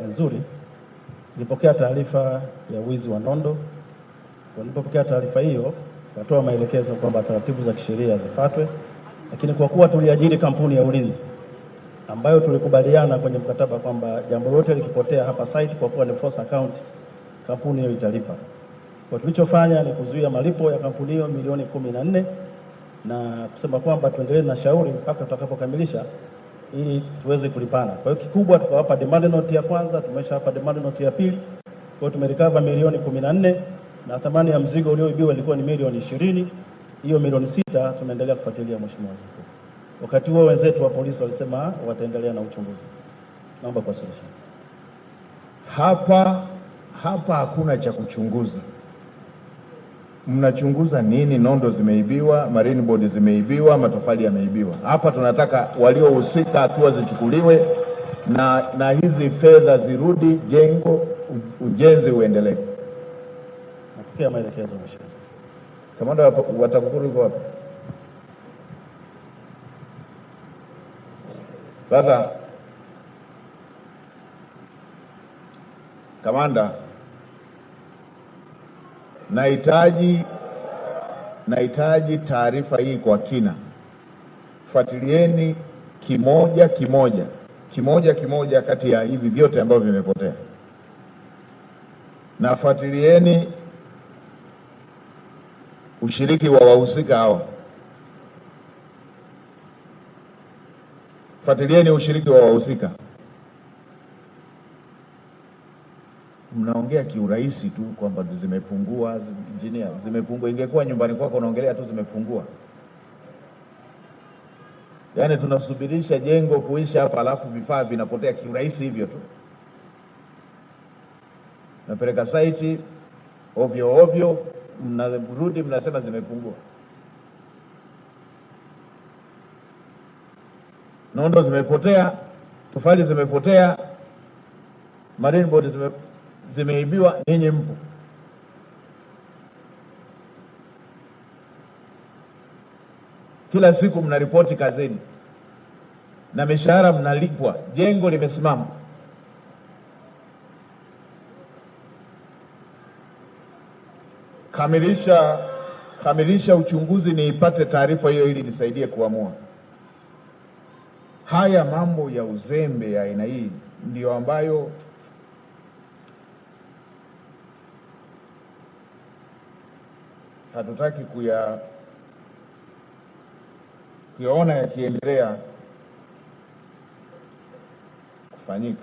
kazi nzuri. Nilipokea taarifa ya wizi wa nondo. Nilipokea taarifa hiyo, natoa maelekezo kwamba taratibu za kisheria zifuatwe, lakini kwa kuwa tuliajiri kampuni ya ulinzi ambayo tulikubaliana kwenye mkataba kwamba jambo lote likipotea hapa site, kwa kuwa ni force account, kampuni hiyo italipa. Kwa tulichofanya ni kuzuia malipo ya kampuni hiyo milioni 14 na kusema kwamba tuendelee na shauri mpaka tutakapokamilisha ili tuweze kulipana. Kwa hiyo kikubwa tukawapa demand note ya kwanza, tumeshawapa demand note ya pili. Kwa hiyo tumerecover milioni 14 na thamani ya mzigo ulioibiwa ilikuwa ni milioni 20. Hiyo milioni 6 tunaendelea kufuatilia, Mheshimiwa Waziri Mkuu. Wakati huo wenzetu wa polisi walisema wataendelea na uchunguzi. Naomba kuwasilisha. Hapa hakuna cha kuchunguza. Mnachunguza nini? Nondo zimeibiwa, marine board zimeibiwa, matofali yameibiwa. Hapa tunataka waliohusika hatua zichukuliwe na hizi fedha zirudi, jengo ujenzi uendelee. Napokea maelekezo, Mheshimiwa. Kamanda wa TAKUKURU yuko wapi? Sasa kamanda, nahitaji taarifa hii kwa kina. Fuatilieni kimoja kimoja kati ya hivi vyote ambavyo vimepotea, na fuatilieni ushiriki wa wahusika hawa. Fuatilieni ushiriki wa wahusika. Mnaongea kiurahisi tu kwamba zimepungua, engineer, zimepungua. Ingekuwa nyumbani kwako unaongelea tu zimepungua. Yaani tunasubirisha jengo kuisha hapa alafu vifaa vinapotea kiurahisi hivyo tu. Napeleka site ovyo, mnarudi mnasema zimepungua. Nondo zimepotea, tofali zimepotea, marine board zimeibiwa, ninyi mpo. Kila siku mnaripoti kazini na mishahara mnalipwa, jengo limesimama. Kamilisha uchunguzi niipate taarifa hiyo ili nisaidie kuamua. Haya mambo ya uzembe ya aina hii ndio ambayo hatutaki kuyaona yakiendelea kufanyika.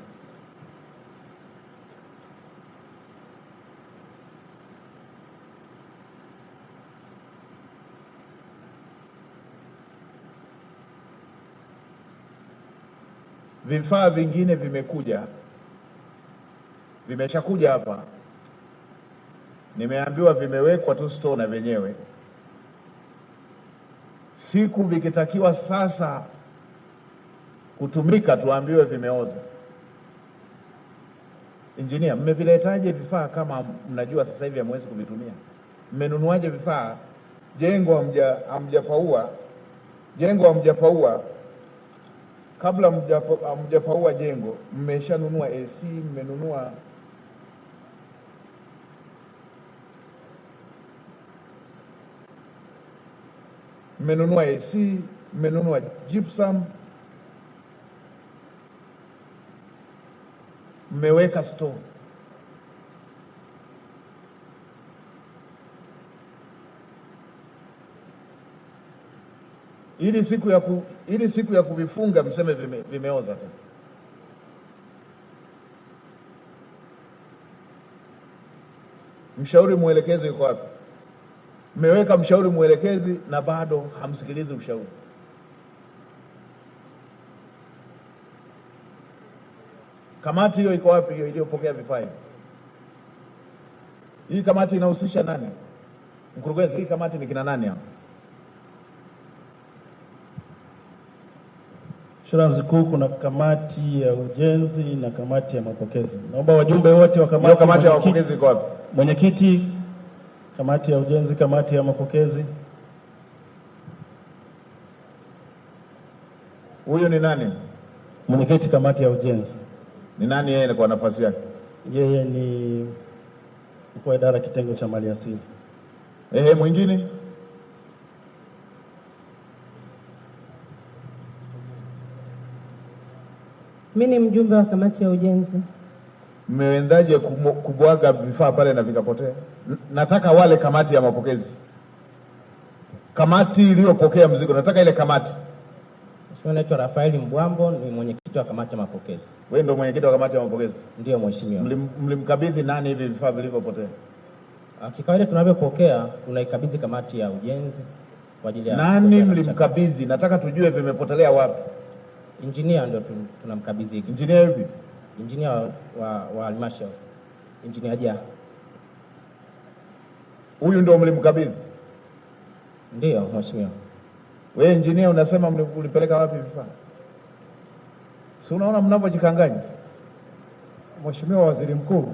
Vifaa vingine vimeshakuja hapa. Nimeambiwa vimewekwa tu store na wenyewe. Siku vikitakiwa sasa kutumika tuambiwe vimeoza. Engineer, mmeviletaje vifaa kama mnajua sasa hivi hamwezi kuvitumia? Mmenunuaje vifaa? Jengo hamjapaua. Kabla hamjapaua jengo, mmeshanunua AC, mmenunua AC, mmenunua gypsum, mmeweka store. Ili siku ya kuvifunga mseme vimeoza tu. Mshauri mwelekezi yuko wapi? Mmeweka mshauri mwelekezi na bado hamsikilizi ushauri. Kamati hiyo iko wapi, hiyo iliyopokea vifaa hivi? Hii kamati inahusisha nani? Mkurugenzi, hii kamati ni kina nani hapa? Mheshimiwa Waziri Mkuu, kuna kamati ya ujenzi na kamati ya mapokezi. Naomba wajumbe wote wa kamati ya mapokezi iko wapi? Mwenyekiti, kamati ya ujenzi, kamati ya mapokezi. Huyu ni nani? Mwenyekiti kamati ya ujenzi. Ni nani yeye kwa nafasi yake? Yeye ni mkuu wa idara kitengo cha maliasili. Mwingine? Mimi ni mjumbe wa kamati ya ujenzi. Mmeendaje kubwaga vifaa pale na vikapotea? Nataka wale kamati ya mapokezi, kamati iliyopokea mzigo, nataka ile kamati. Mheshimiwa, naitwa Rafaeli Mbwambo, ni mwenyekiti wa kamati ya mapokezi. Wewe ndio mwenyekiti wa kamati ya mapokezi? Ndio mheshimiwa. Mlimkabidhi nani hivi vifaa vilivyopotea? Kikawaida tunavyopokea tunaikabidhi kamati ya ujenzi kwa ajili ya nani mlimkabidhi? Nataka tujue vimepotelea wapi. Engineer ndio tunamkabidhi. Engineer hivi? Engineer wa halmashauri. Engineer Jaa. Huyu ndio mlimkabidhi? Ndio mheshimiwa. Wewe engineer unasema ulipeleka wapi vifaa? Si unaona mnapojikanganya? Mheshimiwa Waziri Mkuu,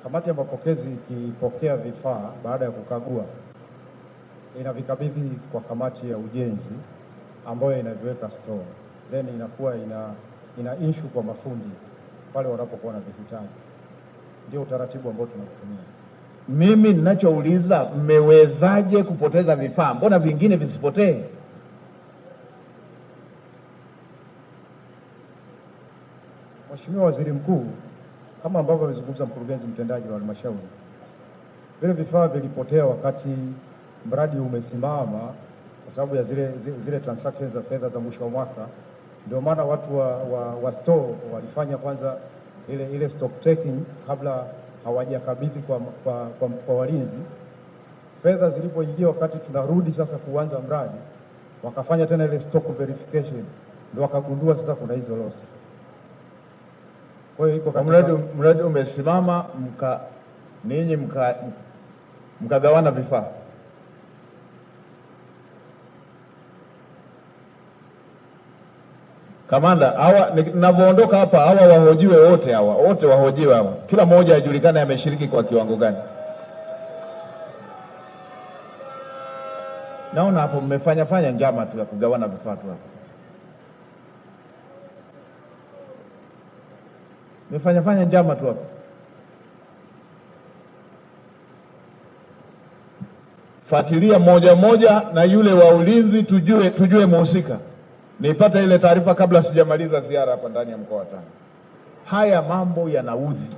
kamati ya mapokezi ikipokea vifaa baada ya kukagua inavikabidhi kwa kamati ya ujenzi ambayo inaviweka store, then inakuwa ina issue kwa mafundi pale wanapokuwa na vihitaji. Ndio utaratibu ambao tunatumia. Mimi ninachouliza, mmewezaje kupoteza vifaa? Mbona vingine visipotee? Mheshimiwa Waziri Mkuu, kama ambavyo amezungumza mkurugenzi mtendaji wa halmashauri, vile vifaa vilipotea wakati mradi umesimama kwa sababu ya zile transactions za fedha za mwisho wa mwaka. Ndio maana watu wa store walifanya kwanza ile stock taking kabla hawajakabidhi kwa walinzi. Fedha zilipoingia wakati tunarudi sasa kuanza mradi, wakafanya tena ile stock verification, ndio wakagundua sasa kuna hizo loss. Kwa hiyo iko mradi umesimama, ninyi mkagawana vifaa. Kamanda, hawa ninavyoondoka hapa, hawa wahojiwe wote, wote wahojiwe hawa. Kila mmoja ajulikane ameshiriki kwa kiwango gani. Naona hapo mmefanya njama tu ya kugawana vifaa tu hapo. Mmefanya njama tu hapo. Fuatilia moja moja na yule wa ulinzi, tujue mhusika. Nipata ile taarifa kabla sijamaliza ziara hapa ndani ya mkoa wa Tanga. Haya mambo yanaudhi.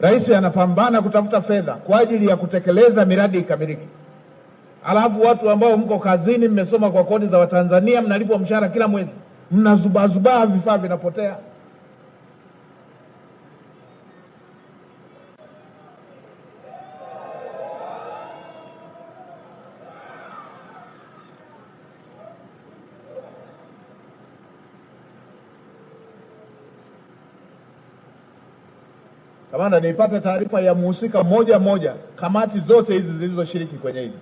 Rais anapambana kutafuta fedha kwa ajili ya kutekeleza miradi ikamilike. Alafu watu ambao mko kazini, mmesoma kwa kodi za Watanzania, mnalipwa mshahara kila mwezi, mnazubazubaa, vifaa vinapotea. Kamanda, nipate taarifa ya mhusika mmoja, kamati zote hizi zilizoshiriki kwenye hili,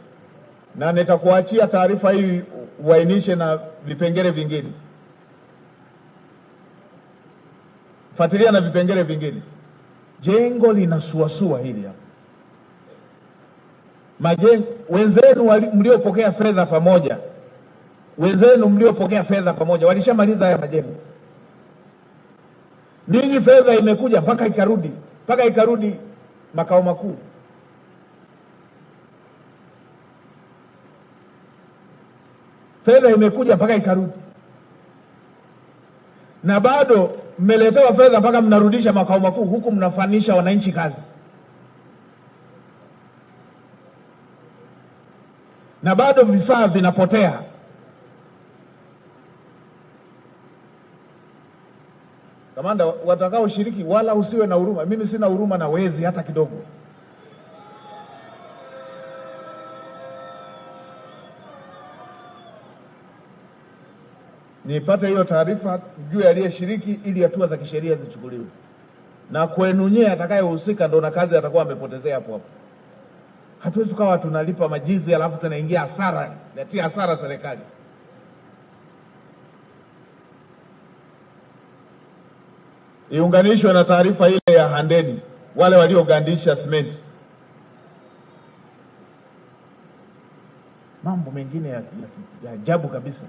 na nitakuachia taarifa hii uainishe na vipengele vingine. Fuatilia na vipengele vingine. Jengo linasuasua hili hapa. Majengo wenzenu mliopokea fedha pamoja, walishamaliza haya majengo. Ninyi fedha imekuja mpaka ikarudi makao makuu. Fedha imekuja mpaka ikarudi, na bado mmeletewa fedha mpaka mnarudisha makao makuu, huku mnafanisha wananchi kazi, na bado vifaa vinapotea. Kamanda, watakao shiriki wala usiwe na huruma. Mimi sina huruma na wezi hata kidogo. Nipate hiyo taarifa juu aliyeshiriki ili hatua za kisheria zichukuliwe. Na kwenu nyie atakayehusika ndo na kazi atakuwa amepotezea hapo hapo. Hatuwezi tukawa tunalipa majizi alafu tunaingia hasara, natia hasara serikali. Iunganishwe na taarifa ile ya Handeni, wale waliogandisha simenti. Mambo mengine ya ajabu kabisa.